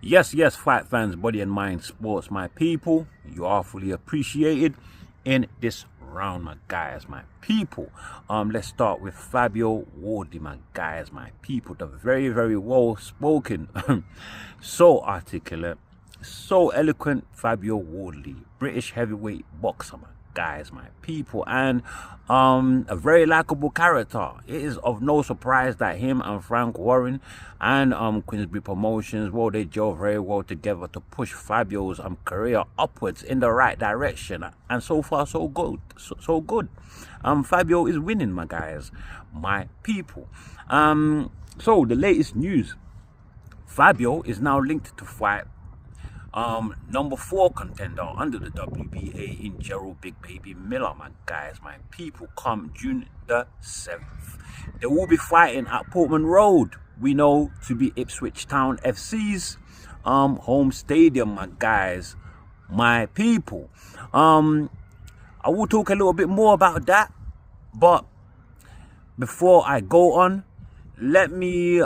Yes, yes, fight fans, body and mind sports, my people. You are fully appreciated in this round, my guys, my people. Let's start with Fabio Wardley, my guys, my people. The very, very well spoken, so articulate, so eloquent Fabio Wardley, British heavyweight boxer, my guys, my people, and a very likable character. It is of no surprise that him and Frank Warren and Queensbury Promotions, well, they gel very well together to push Fabio's career upwards in the right direction, and so far so good, so good. Fabio is winning, my guys, my people. So the latest news: Fabio is now linked to fight number 4 contender under the WBA in Gerald Big Baby Miller, my guys, my people, come June the 7th. They will be fighting at Portman Road, we know to be Ipswich Town FC's home stadium, my guys, my people. I will talk a little bit more about that, but before I go on, let me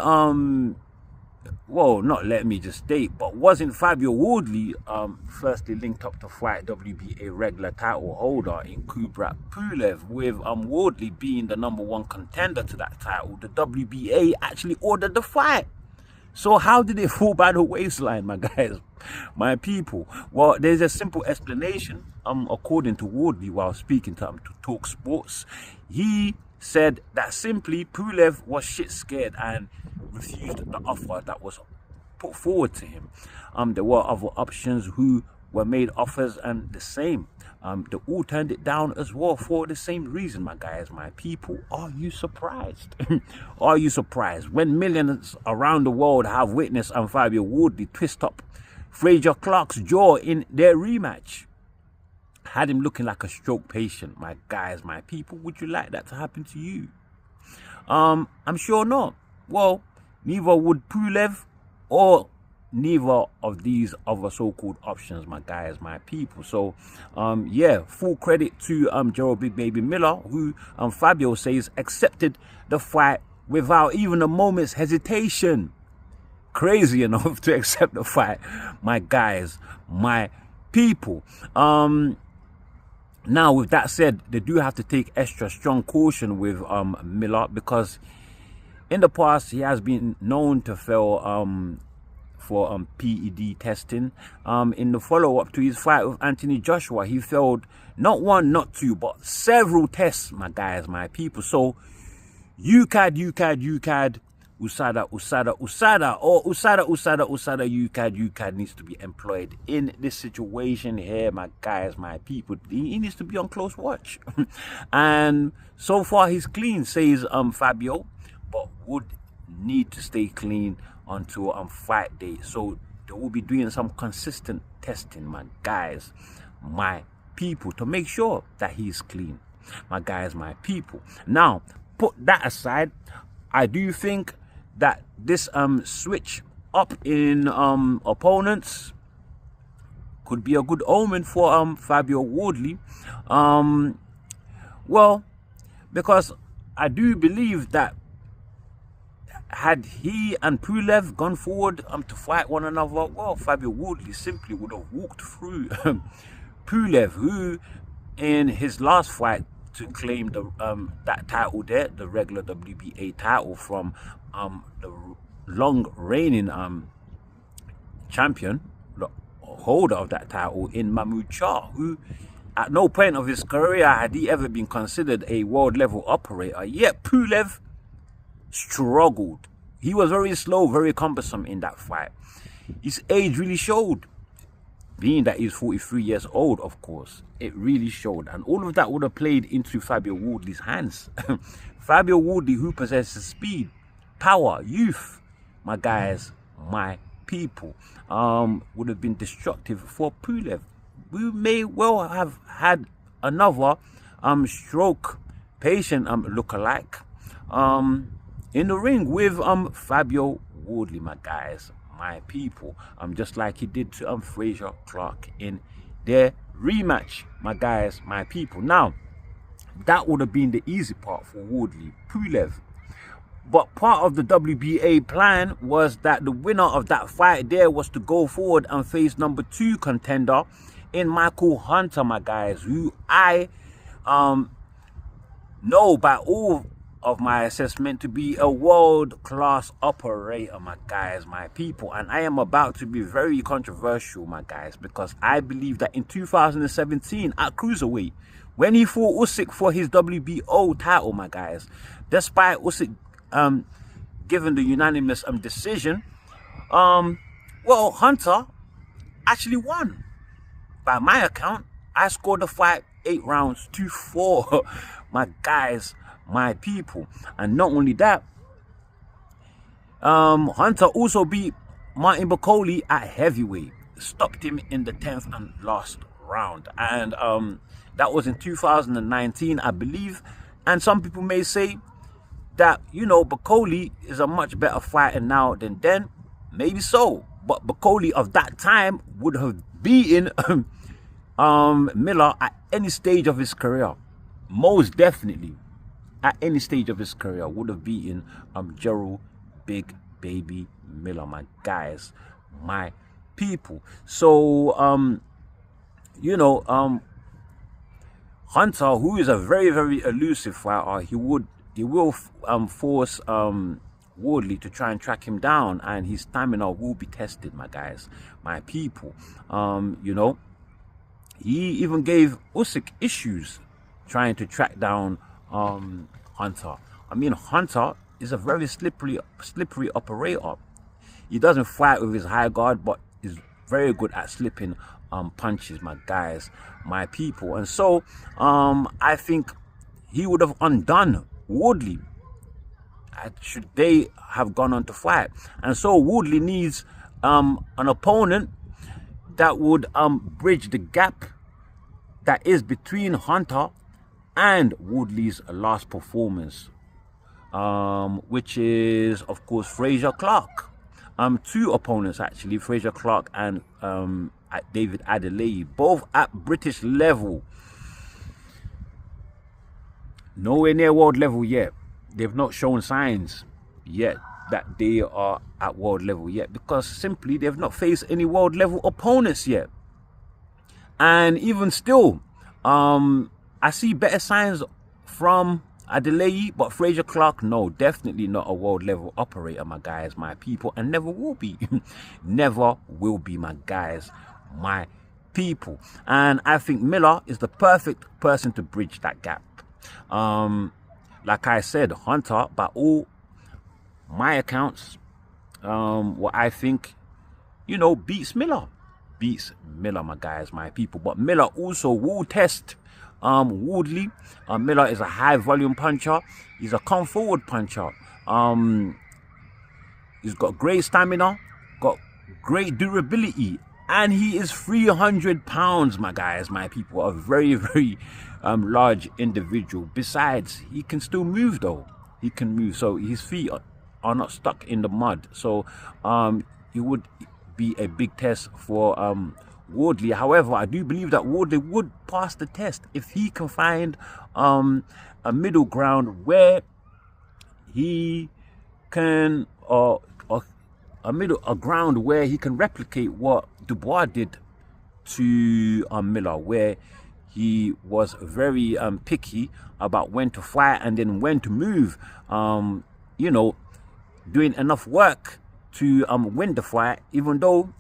well, not let me just state, but wasn't Fabio Wardley firstly linked up to fight WBA regular title holder in Kubrat Pulev, with Wardley being the number 1 contender to that title? The WBA actually ordered the fight. So how did it fall by the waistline, my guys, my people? Well, there's a simple explanation. According to Wardley, while speaking to Talk Sports, he said that simply Pulev was shit scared and refused the offer that was put forward to him. There were other options who were made offers, and the same. They all turned it down as well for the same reason, my guys, my people. Are you surprised? Are you surprised when millions around the world have witnessed Fabio Wardley twist up Fraser Clark's jaw in their rematch? Had him looking like a stroke patient, my guys, my people. Would you like that to happen to you? I'm sure not. Well, neither would Pulev or neither of these other so-called options, my guys, my people. So yeah, full credit to Gerald Big Baby Miller, who Fabio says accepted the fight without even a moment's hesitation. Crazy enough to accept the fight, my guys, my people. Now, with that said, they do have to take extra strong caution with Miller, because in the past he has been known to fail for PED testing. In the follow-up to his fight with Anthony Joshua, he failed not 1, not 2, but several tests, my guys, my people. So UCAD, USADA, UCAD needs to be employed in this situation here, my guys, my people. He needs to be on close watch. And so far he's clean, says Fabio, but would need to stay clean until fight day. So they will be doing some consistent testing, my guys, my people, to make sure that he's clean, my guys, my people. Now, put that aside, I do think that this switch up in opponents could be a good omen for Fabio Wardley. Well, because I do believe that had he and Pulev gone forward to fight one another, well, Fabio Wardley simply would have walked through Pulev, who in his last fight to claim the that title there, the regular WBA title, from the long reigning champion, the holder of that title in Mahmoud Shah, who at no point of his career had he ever been considered a world level operator. Yet Pulev struggled. He was very slow, very cumbersome in that fight. His age really showed. Being that he's 43 years old, of course, it really showed. And all of that would have played into Fabio Wardley's hands. Fabio Wardley, who possesses speed, power, youth, my guys, my people, would have been destructive for Pulev. We may well have had another stroke patient look-alike in the ring with Fabio Wardley, my guys, my people, just like he did to Fraser Clark in their rematch, my guys, my people. Now, that would have been the easy part for Wardley. Pulev But part of the WBA plan was that the winner of that fight there was to go forward and face number 2 contender in Michael Hunter, my guys, who I know by all of my assessment to be a world-class operator, my guys, my people. And I am about to be very controversial, my guys, because I believe that in 2017 at cruiserweight, when he fought Usyk for his WBO title, my guys, despite Usyk given the unanimous decision, well, Hunter actually won. By my account, I scored the fight 8 rounds to 4, my guys, my people. And not only that, Hunter also beat Martin Bakole at heavyweight, stopped him in the 10th and last round. And that was in 2019, I believe. And some people may say that, you know, Bakole is a much better fighter now than then. Maybe so. But Bakole of that time would have beaten Miller at any stage of his career. Most definitely. At any stage of his career would have beaten Gerald Big Baby Miller, my guys, my people. So you know, Hunter, who is a very, very elusive fighter, he will force Wardley to try and track him down, and his stamina will be tested, my guys, my people. You know, he even gave Usyk issues trying to track down Hunter. I mean, Hunter is a very slippery operator. He doesn't fight with his high guard, but is very good at slipping punches, my guys, my people. And so I think he would have undone Woodley should they have gone on to fight. And so Woodley needs an opponent that would bridge the gap that is between Hunter and Woodley's last performance, which is, of course, Frazier Clark. 2 opponents, actually, Frazier Clark and David Adeleye, both at British level. Nowhere near world level yet. They've not shown signs yet that they are at world level yet, because simply they've not faced any world level opponents yet. And even still, I see better signs from Adeleye, but Frazier Clark, no, definitely not a world level operator, my guys, my people, and never will be. Never will be, my guys, my people. And I think Miller is the perfect person to bridge that gap. Like I said, Hunter, by all my accounts, what I think, you know, beats Miller, my guys, my people. But Miller also will test Woodley. Miller is a high volume puncher. He's a come forward puncher. He's got great stamina, got great durability, and he is 300 pounds, my guys, my people. A very, very large individual. Besides, he can still move though. He can move, so his feet are not stuck in the mud. So he would be a big test for Wardley. However, I do believe that Wardley would pass the test if he can find a middle ground where he can a ground where he can replicate what Dubois did to Miller, where he was very picky about when to fight and then when to move, you know, doing enough work to win the fight, even though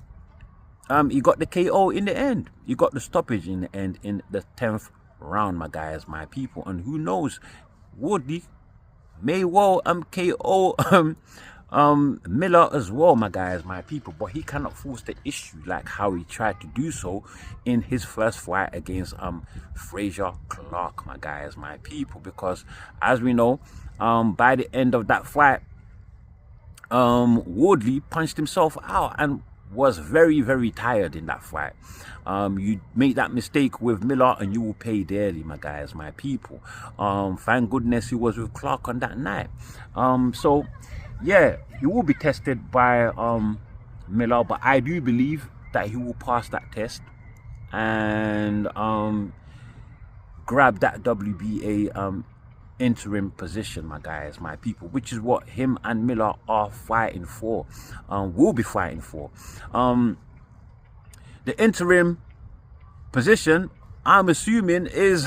he got the KO in the end. He got the stoppage in the end in the 10th round, my guys, my people. And who knows, Woodley may well KO Miller as well, my guys, my people. But he cannot force the issue like how he tried to do so in his first fight against Frazier Clark, my guys, my people. Because as we know, by the end of that fight, Woodley punched himself out and was very, very tired in that fight. You make that mistake with Miller and you will pay dearly, my guys, my people. Thank goodness he was with Clark on that night. So yeah, he will be tested by Miller, but I do believe that he will pass that test and grab that WBA interim position, my guys, my people, which is what him and Miller are fighting for, will be fighting for. The interim position, I'm assuming, is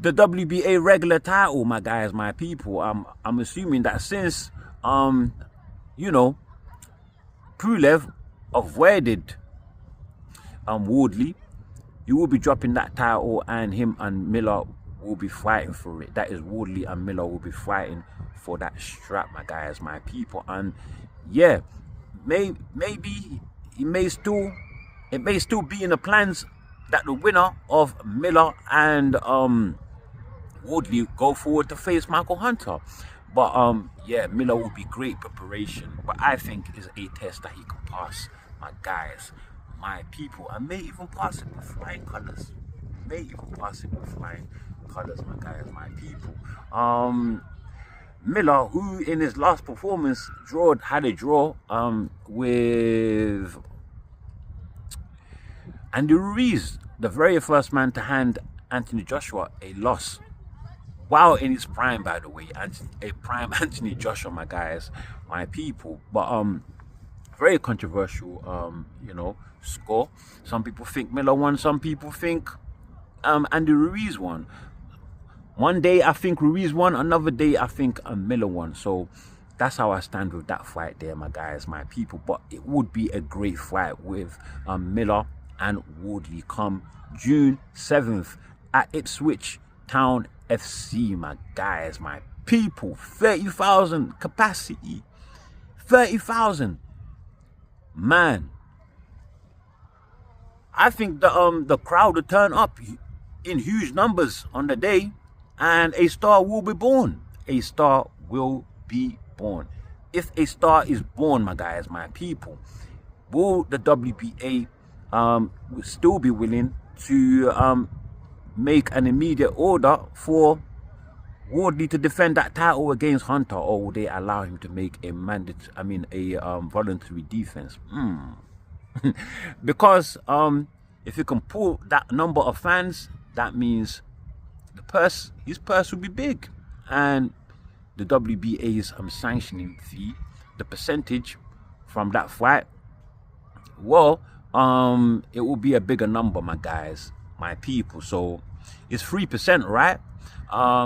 the WBA regular title, my guys, my people. I'm assuming that since you know, Pulev avoided Wardley, he will be dropping that title, and him and Miller will be fighting for it. That is, Wardley and Miller will be fighting for that strap, my guys, my people. And yeah, maybe it may still be in the plans that the winner of Miller and Wardley go forward to face Michael Hunter. But yeah, Miller will be great preparation, but I think is a test that he can pass, my guys, my people, and may even pass it with flying colors. May even pass it with flying colors, my guys, my people. Miller, who in his last performance had a draw with Andy Ruiz, the very first man to hand Anthony Joshua a loss, while in his prime, by the way, a prime Anthony Joshua, my guys, my people. But very controversial, you know, score. Some people think Miller won, some people think Andy Ruiz won. One day I think Ruiz won, another day I think Miller won. So that's how I stand with that fight there, my guys, my people. But it would be a great fight with Miller and Wardley come June 7th at Ipswich Town FC, my guys, my people. 30,000 capacity. 30,000. Man, I think the crowd will turn up in huge numbers on the day, and a star will be born. A star will be born. If a star is born, my guys, my people, will the WBA will still be willing to make an immediate order for Wardley to defend that title against Hunter, or will they allow him to make a voluntary defense? Because if you can pull that number of fans, that means his purse will be big, and the WBA's sanctioning fee, the percentage from that fight, well, it will be a bigger number, my guys, my people. So it's 3%, right?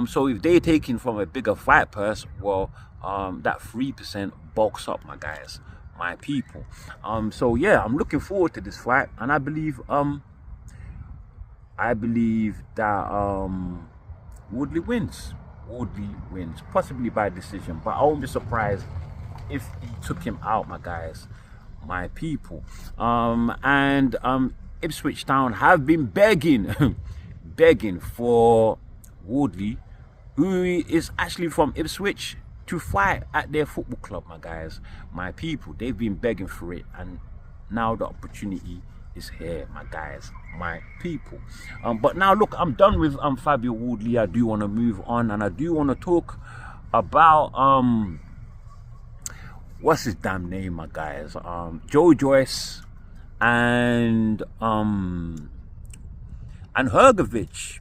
So if they're taking from a bigger fight purse, well, that 3% bulks up, my guys, my people. So yeah, I'm looking forward to this fight, and I believe that Wardley wins. Wardley wins, possibly by decision, but I won't be surprised if he took him out, my guys, my people. And Ipswich Town have been begging begging for Wardley, who is actually from Ipswich, to fight at their football club, my guys, my people. They've been begging for it, and now the opportunity is here, my guys, my people. But now look, I'm done with Fabio Wardley. I do want to move on, and I do want to talk about what's his damn name, my guys, Joyce and Hrgovic,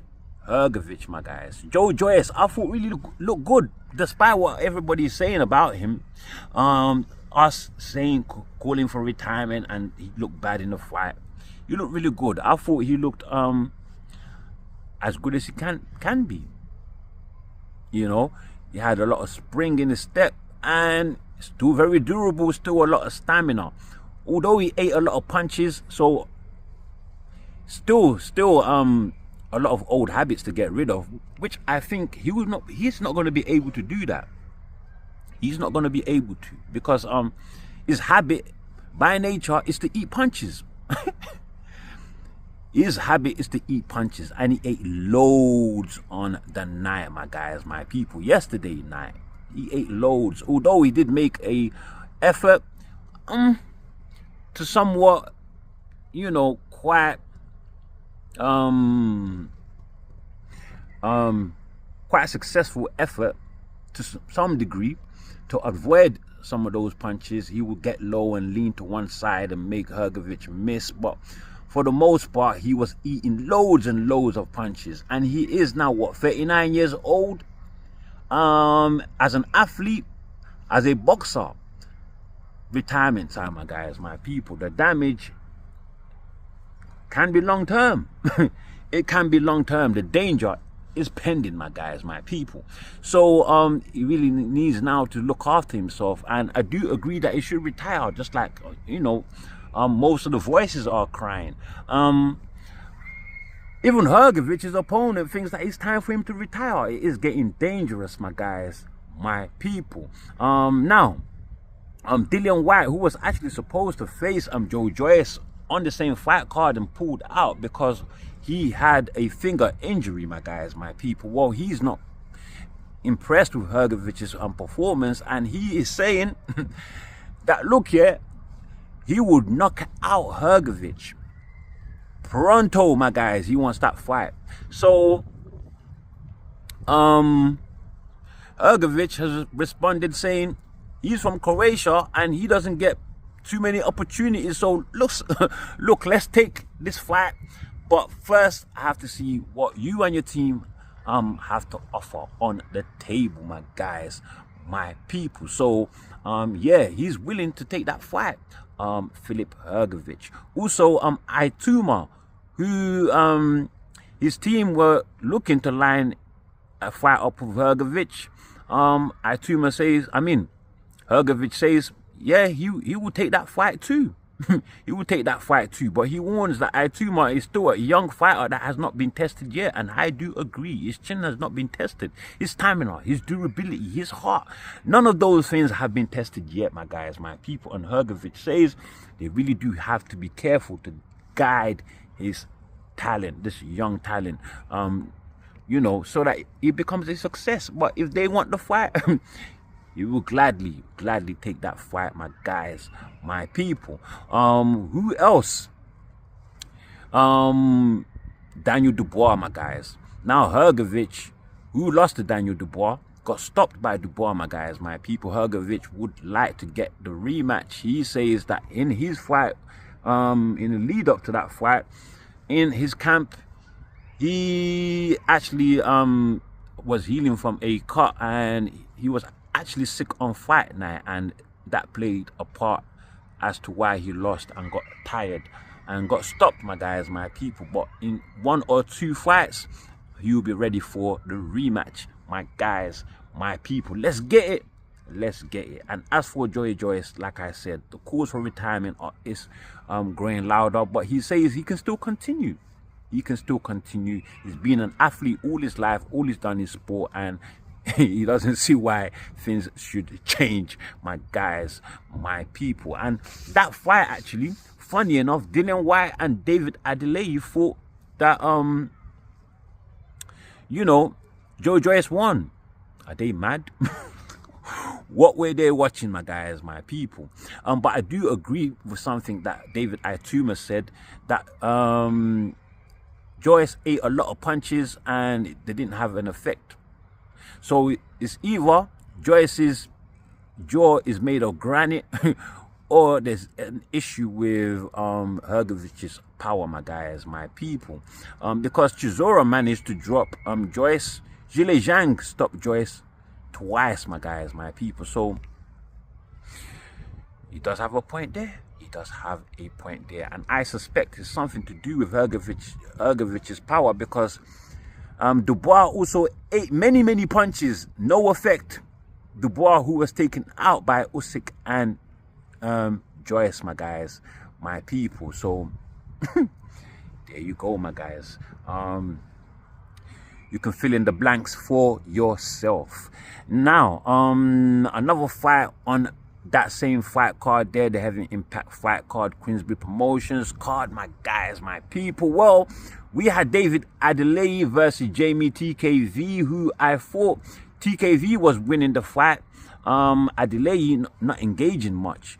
my guys. Joyce, I thought really looked good, despite what everybody's saying about him. Us saying, calling for retirement, and he looked bad in the fight. He looked really good. I thought he looked as good as he can be. You know, he had a lot of spring in his step, and still very durable, still a lot of stamina. Although he ate a lot of punches, so still a lot of old habits to get rid of, which I think he's not going to be able to do that. He's not going to be able to, because his habit by nature is to eat punches. His habit is to eat punches, and he ate loads on the night, my guys, my people. Yesterday night, he ate loads. Although he did make a effort to somewhat, you know, quite quite a successful effort to some degree to avoid some of those punches. He would get low and lean to one side and make Hrgovic miss, but for the most part he was eating loads and loads of punches. And he is now, what, 39 years old? as an athlete, as a boxer, retirement time, my guys, my people. The damage can be long term. It can be long term. The danger is pending, my guys, my people. So he really needs now to look after himself, and I do agree that he should retire, just like most of the voices are crying. Even Hrgovic, his opponent, thinks that it's time for him to retire. It is getting dangerous, my guys, my people. Now, Dillian Whyte, who was actually supposed to face Joyce on the same fight card, and pulled out because he had a finger injury, my guys, my people. Well, he's not impressed with Hrgovic's performance, and he is saying that, look here, he would knock out Hrgovic pronto, my guys. He wants that fight. So Hrgovic has responded saying he's from Croatia and he doesn't get too many opportunities. So look, let's take this fight, but first I have to see what you and your team have to offer on the table, my guys, my people. So yeah, he's willing to take that fight, Filip Hrgovic. Also Aituma, who his team were looking to line a fight up with Hrgovic. Aituma says, Hrgovic says, yeah, he will take that fight too. He will take that fight too, but he warns that Aituma is still a young fighter that has not been tested yet, and I do agree. His chin has not been tested, his stamina, his durability, his heart, none of those things have been tested yet, my guys, my people. And Hrgovic says they really do have to be careful to guide his talent, this young talent, so that it becomes a success. But if they want the fight, he will gladly take that fight, my guys, my people. Who else? Daniel Dubois, my guys. Now Hrgovic, who lost to Daniel Dubois, got stopped by Dubois, my guys, my people. Hrgovic would like to get the rematch. He says that in his fight, in the lead up to that fight, in his camp, he actually was healing from a cut, and he was actually sick on fight night, and that played a part as to why he lost and got tired and got stopped, my guys, my people. But in 1 or 2 fights, he will be ready for the rematch, my guys, my people. Let's get it. Let's get it. And as for Joyce, like I said, the calls for retirement is growing louder, but he says he can still continue. He can still continue. He's been an athlete all his life, all he's done is sport, and he doesn't see why things should change, my guys, my people. And that fight, actually, funny enough, Dillian Whyte and David Adeleye thought that Joyce won. Are they mad? What were they watching, my guys, my people? But I do agree with something that David Aituma said, that Joyce ate a lot of punches and they didn't have an effect. So it's either Joyce's jaw is made of granite or there's an issue with Hrgovic's power, my guys, my people. Because Chisora managed to drop Joyce, Zhile Zhang stopped Joyce twice, my guys, my people. So he does have a point there. He does have a point there, and I suspect it's something to do with Hrgovic's power, because Dubois also ate many punches, no effect. Dubois, who was taken out by Usyk and Joyce, my guys, my people. So there you go, my guys. You can fill in the blanks for yourself. Now, another fight on that same fight card there, the Heavy Impact fight card, Queensberry Promotions card, my guys, my people. Well, we had David Adeleye versus Jaime TKV, who I thought TKV was winning the fight. Adeleye not engaging much.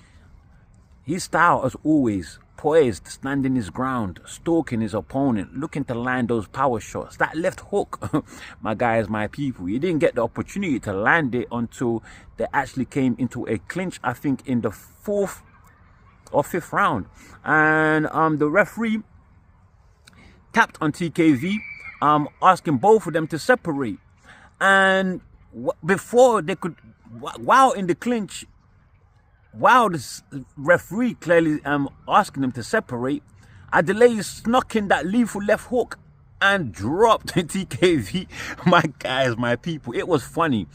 His style, as always, poised, standing his ground, stalking his opponent, looking to land those power shots. That left hook, my guys, my people, he didn't get the opportunity to land it until they actually came into a clinch, I think in the 4th or 5th round. And the referee tapped on TKV, asking both of them to separate. And before they could, while in the clinch, while the referee clearly asking them to separate, Adeleye snuck in that lethal left hook and dropped TKV. My guys, my people, it was funny,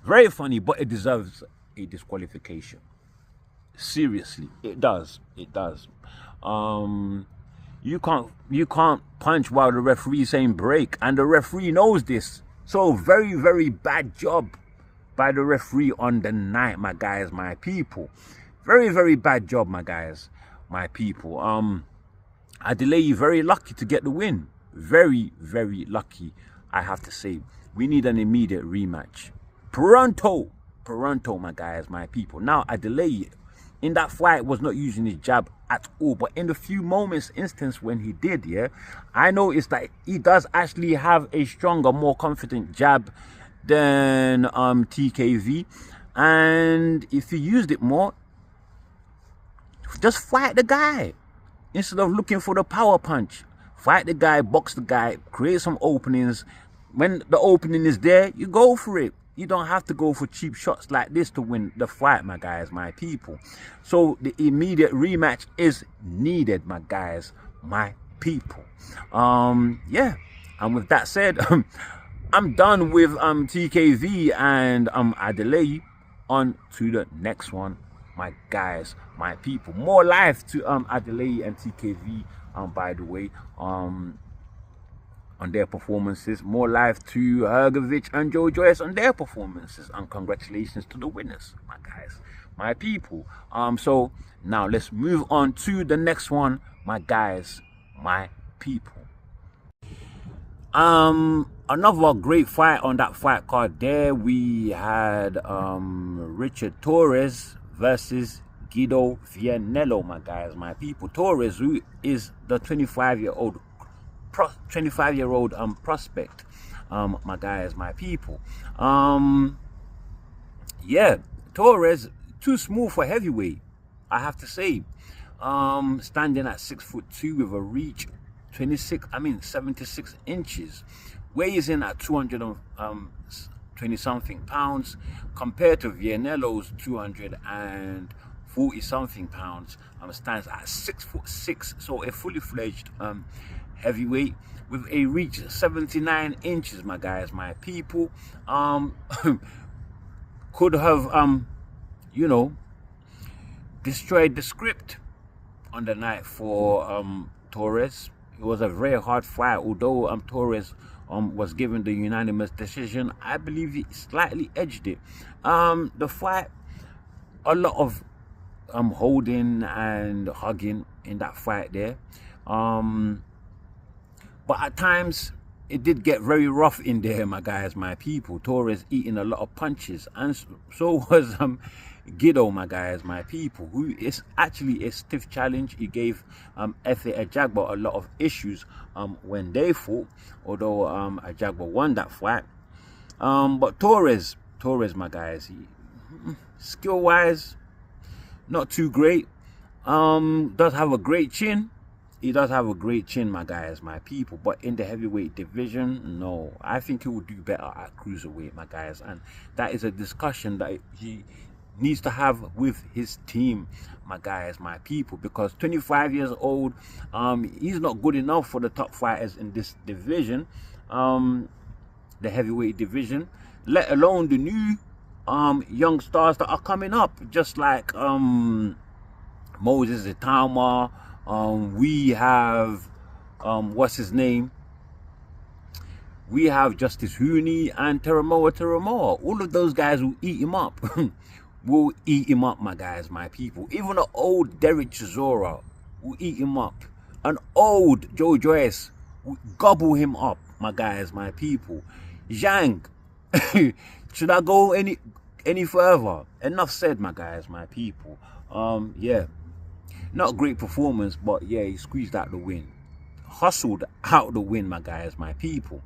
very funny, but it deserves a disqualification. Seriously, it does. It does. You can't punch while the referee is saying break, and the referee knows this. So very, very bad job by the referee on the night, my guys, my people. Very, very bad job, my guys, my people. Adeleye very lucky to get the win. Very, very lucky, I have to say. We need an immediate rematch. Pronto, my guys, my people. Now, Adeleye in that fight was not using his jab at all, but in the few moments instance when he did, yeah, I noticed that he does actually have a stronger, more confident jab than TKV, and if he used it more, just fight the guy instead of looking for the power punch. Fight the guy, box the guy, create some openings. When the opening is there, you go for it. You don't have to go for cheap shots like this to win the fight, my guys, my people. So the immediate rematch is needed, my guys, my people. Yeah, and with that said, I'm done with TKV and Adeleye. On to the next one, my guys, my people. More life to Adeleye and TKV, by the way, on their performances. More life to Hrgovic and Joyce on their performances, and congratulations to the winners, my guys, my people. So now let's move on to the next one, my guys, my people. Another great fight on that fight card there. We had Richard Torrez versus Guido Vianello, my guys, my people. Torrez, who is the 25-year-old prospect, my guys, my people. Yeah, Torrez too small for heavyweight, I have to say. Standing at 6'2" with a reach 76 inches, weighs in at 220 something pounds, compared to Vianello's 240 something pounds. Stands at 6'6", so a fully fledged heavyweight with a reach 79 inches, my guys, my people. Could have you know, destroyed the script on the night for Torrez. It was a very hard fight, although Torrez was given the unanimous decision. I believe he slightly edged it. The fight, a lot of holding and hugging in that fight there. But at times, it did get very rough in there, my guys, my people. Torrez eating a lot of punches, and so was Guido, my guys, my people, who is actually a stiff challenge. He gave Ajagba a lot of issues when they fought, although Ajagba won that fight. But Torrez, my guys, skill-wise, not too great. Does have a great chin. He does have a great chin, my guys, my people. But in the heavyweight division, no. I think he will do better at cruiserweight, my guys. And that is a discussion that he needs to have with his team, my guys, my people. Because 25 years old, he's not good enough for the top fighters in this division, the heavyweight division, let alone the new young stars that are coming up, just like Moses Itama. We have what's his name? We have Justice Hooney and Teramoa. All of those guys will eat him up. Will eat him up, my guys, my people. Even an old Derek Chisora will eat him up. An old Joyce will gobble him up, my guys, my people. Zhang, should I go any further? Enough said, my guys, my people. Yeah. Not a great performance, but yeah, he squeezed out the win. Hustled out the win, my guys, my people.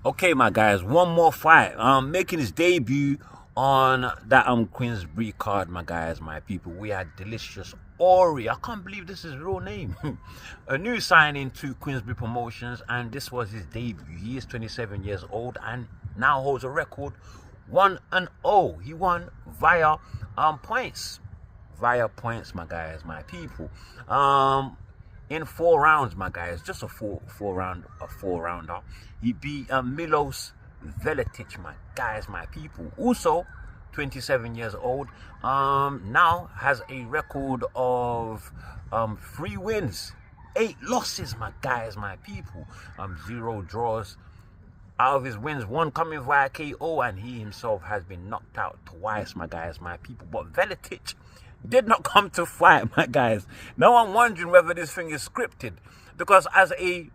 Okay, my guys, one more fight. Making his debut on that Queensbury card, my guys, my people. We had delicious Orie. I can't believe this is his real name. A new signing to Queensbury Promotions, and this was his debut. He is 27 years old and now holds a record 1-0. He won via points. Via points, my guys, my people. In 4 rounds, my guys, just a four rounder. He beat Milos Veletic, my guys, my people. Also 27 years old. Now has a record of 3 wins, 8 losses, my guys, my people. 0 draws. Out of his wins, 1 coming via KO, and he himself has been knocked out twice, my guys, my people. But Veletic did not come to fight, my guys. Now I'm wondering whether this thing is scripted, because as a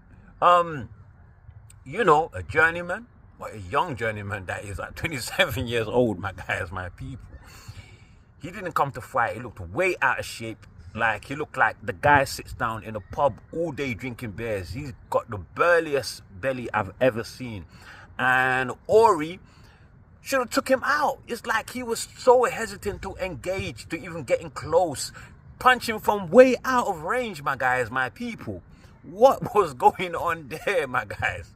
you know, a journeyman, or a young journeyman that is like 27 years old, my guys, my people, he didn't come to fight. He looked way out of shape. Like, he looked like the guy sits down in a pub all day drinking beers. He's got the burliest belly I've ever seen. And Orie should have took him out. It's like he was so hesitant to engage, to even getting close, punching from way out of range, my guys, my people. What was going on there, my guys?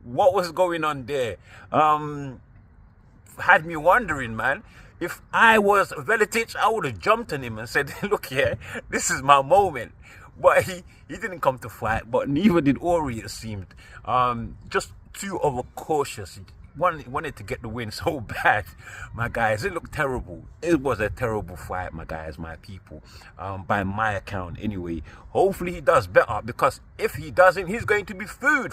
What was going on there? Had me wondering, man. If I was Veletic, I would have jumped on him and said, look here, this is my moment. But he didn't come to fight, but neither did Orie, it seemed. Just too overcautious. Wanted to get the win so bad, my guys. It looked terrible. It was a terrible fight, my guys, my people. By my account, anyway. Hopefully he does better, because if he doesn't, he's going to be food